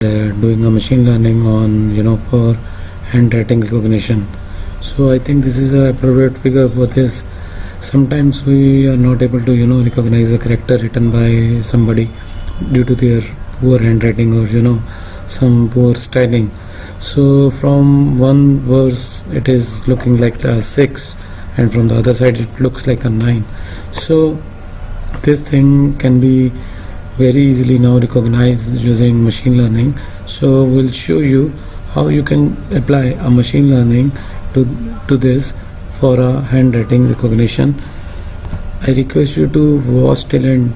doing a machine learning on for handwriting recognition. So I think this is the appropriate figure for this. Sometimes we are not able to recognize the character written by somebody due to their poor handwriting or some poor styling. So from one verse it is looking like a 6, and from the other side it looks like a 9. So this thing can be very easily now recognized using machine learning. So we'll show you how you can apply a machine learning to this for a handwriting recognition. I request you to watch till end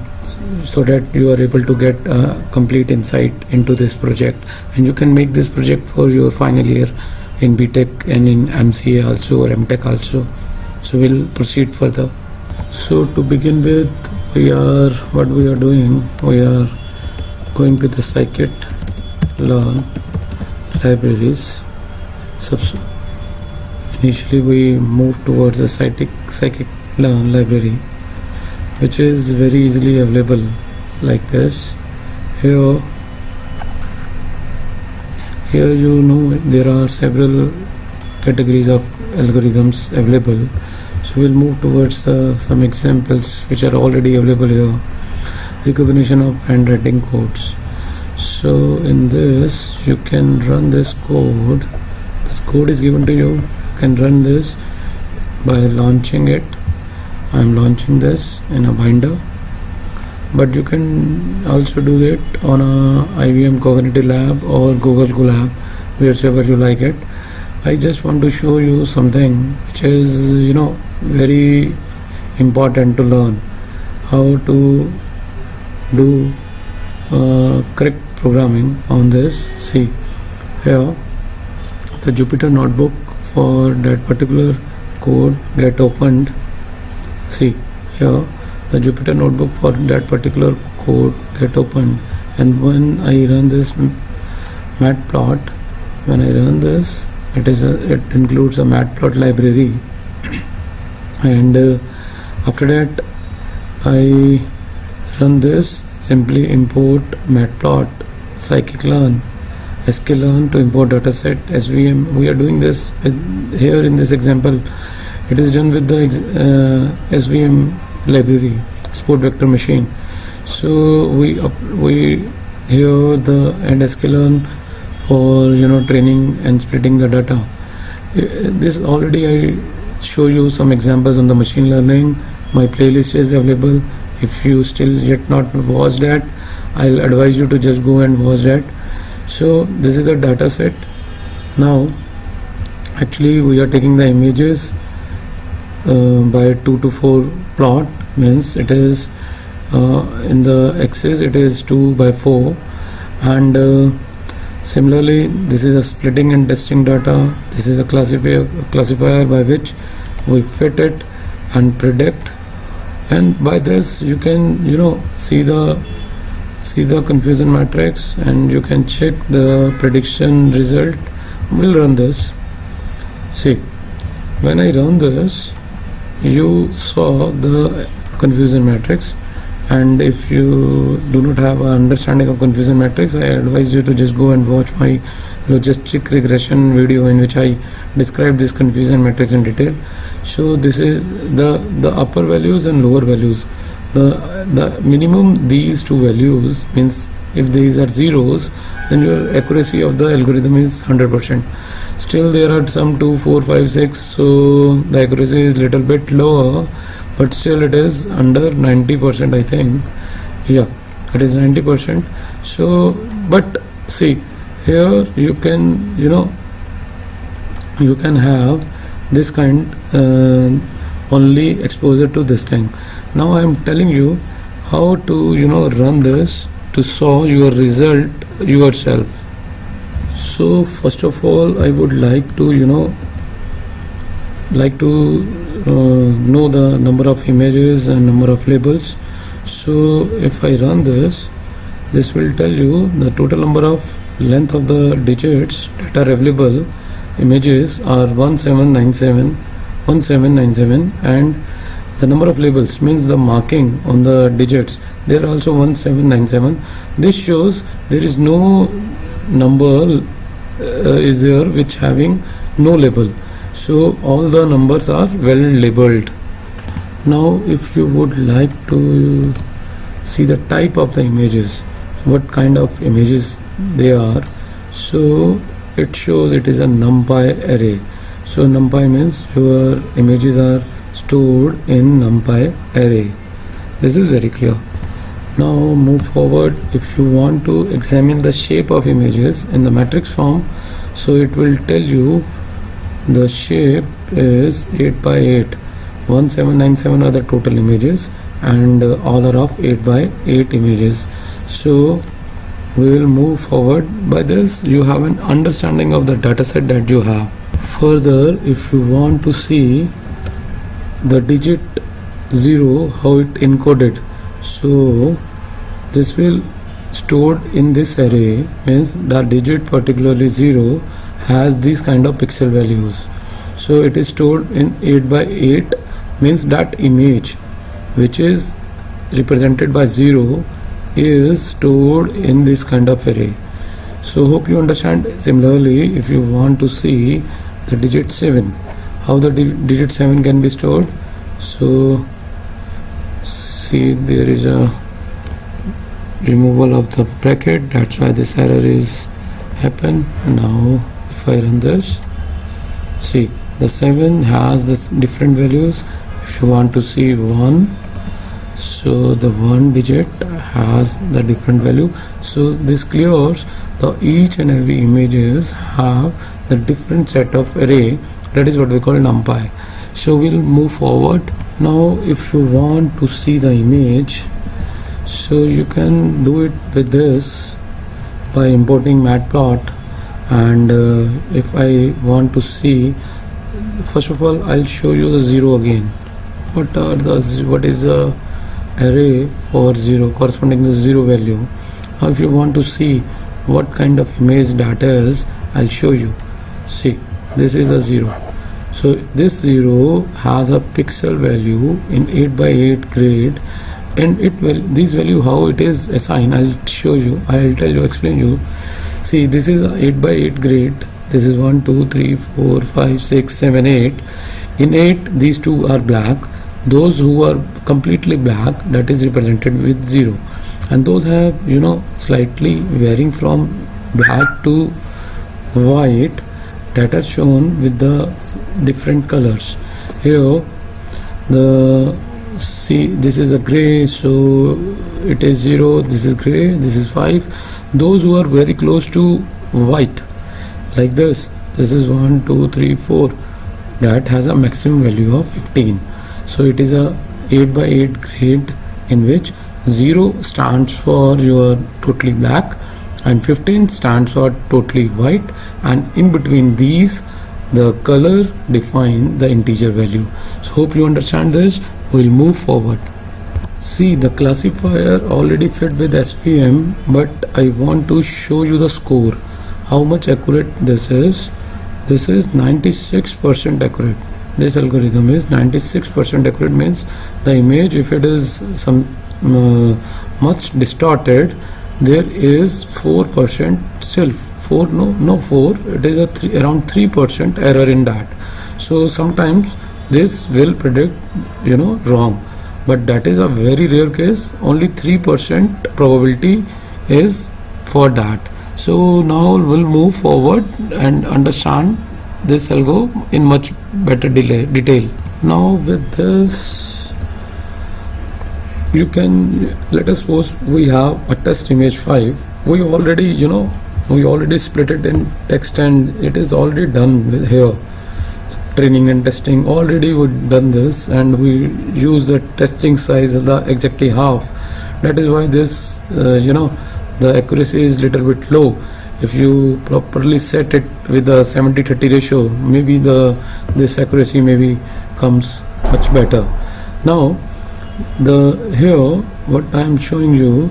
so that you are able to get a complete insight into this project, and you can make this project for your final year in BTech and in MCA also or MTech also. So we'll proceed further. So to begin with, we are going to the scikit-learn libraries. Initially we move towards the scikit-learn library, which is very easily available like this. Here there are several categories of algorithms available. So we'll move towards some examples which are already available here. Recognition of handwriting codes. So in this you can run this code. This code is given to you. You can run this by launching it. I am launching this in a binder, but you can also do it on a IBM Cognitive Lab or Google Colab, wherever you like it. I just want to show you something which is very important to learn, how to do correct programming on this. See here, the Jupyter notebook for that particular code get opened. See here, the Jupyter notebook for that particular code get opened, and when I run this matplot, it includes a matplot library, and after that I run this. Simply import matplot scikit-learn sklearn to import dataset SVM. We are doing this here in this example. It is done with the SVM library, support vector machine. So we here the and sklearn for training and splitting the data. This already I show you some examples on the machine learning. My playlist is available. If you still yet not watched that, I'll advise you to just go and watch that. So this is the data set. Now actually we are taking the images by 2 to 4 plot, means it is in the axis it is 2 by 4, and similarly this is a splitting and testing data. This is a classifier by which we fit it and predict, and by this you can see the confusion matrix, and you can check the prediction result. We'll run this. See, when I run this, you saw the confusion matrix, and if you do not have an understanding of confusion matrix, I advise you to just go and watch my logistic regression video in which I describe this confusion matrix in detail. So this is the upper values and lower values. The minimum these two values means if these are zeros, then your accuracy of the algorithm is 100%. Still there are some 2, 4, 5, 6, so the accuracy is little bit lower, but still it is under 90%, I think. Yeah, it is 90%. So but see here you can you can have this kind only exposure to this thing. Now I am telling you how to run this to saw your result yourself. So first of all, I would like to know the number of images and number of labels. So if I run this will tell you the total number of length of the digits that are available. Images are 1797, and the number of labels means the marking on the digits, they are also 1797. This shows there is no number is there which having no label. So all the numbers are well labeled. Now if you would like to see the type of the images, what kind of images they are, so it shows it is a NumPy array. So NumPy means your images are stored in NumPy array. This is very clear. Now move forward. If you want to examine the shape of images in the matrix form, so it will tell you the shape is 8 by 8. 1797 are the total images, and all are of 8 by 8 images. So we will move forward. By this you have an understanding of the dataset that you have. Further, if you want to see the digit 0, how it encoded, so this will stored in this array, means the digit particularly 0 has these kind of pixel values. So it is stored in 8 by 8, means that image which is represented by 0 is stored in this kind of array. So hope you understand. Similarly, if you want to see the digit 7, how the digit 7 can be stored, so see there is a removal of the bracket, that's why this error is happen. Now if I run this, see the 7 has this different values. If you want to see 1, so the 1 digit has the different value. So this clears the each and every images have the different set of array. That is what we call NumPy. So we'll move forward. Now if you want to see the image, so you can do it with this by importing matplot. And if I want to see, first of all I'll show you the 0 again. What is the array for 0 corresponding to 0 value? Now if you want to see what kind of image data is, I'll show you. See, this is a 0. So this 0 has a pixel value in 8 by 8 grid, and it will this value how it is assigned, I'll show you, I'll tell you, explain you. See, this is a 8 by 8 grid. This is 1 2 3 4 5 6 7 8. In 8 these two are black. Those who are completely black, that is represented with 0, and those have slightly varying from black to white, that are shown with the different colors. Here see, this is a gray, so it is 0, this is gray, this is 5. Those who are very close to white, like this is 1 2 3 4, that has a maximum value of 15. So it is a 8 by 8 grid in which 0 stands for your totally black and 15 stands for totally white, and in between these the color define the integer value. So hope you understand this. We'll move forward. See, the classifier already fit with SVM, but I want to show you the score, how much accurate this is. This is 96% accurate. This algorithm is 96% accurate, means the image, if it is some much distorted, there is 4% still 4 no 4, it is a around 3% error in that. So sometimes this will predict wrong, but that is a very rare case. Only 3% probability is for that. So now we'll move forward and understand this algo in much better detail. Now with this, you can, let us suppose we have a test image 5. We already split it in text, and it is already done with here. Training and testing already we've done this, and we use the testing size exactly half. That is why this the accuracy is little bit low. If you properly set it with a 70-30 ratio, maybe this accuracy maybe comes much better. Now here what I am showing you,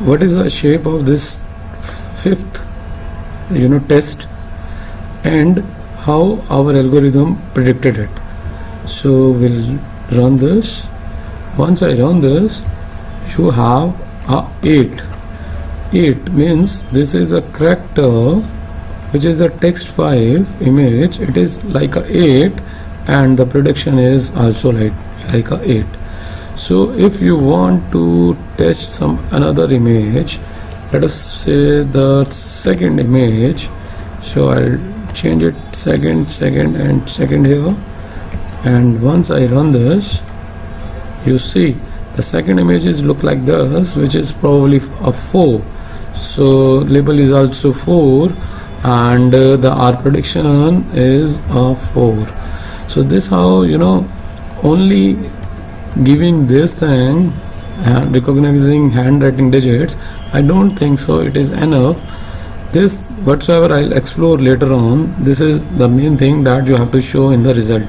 what is the shape of this fifth test, and how our algorithm predicted it. So we'll run this. Once I run this, you have a 8. 8 means this is a character which is a text 5 image. It is like a 8 and the prediction is also like a 8. So if you want to test some another image, let us say the second image, so I'll change it second and second here, and once I run this, you see the second images look like this, which is probably a 4. So label is also 4 and the R prediction is a 4. So this how, you know, only giving this thing and recognizing handwriting digits, I don't think so it is enough. This whatsoever I'll explore later on, this is the main thing that you have to show in the result.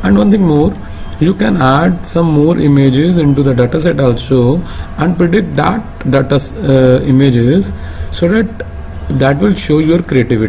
And one thing more, you can add some more images into the dataset also and predict that data images, so that will show your creativity.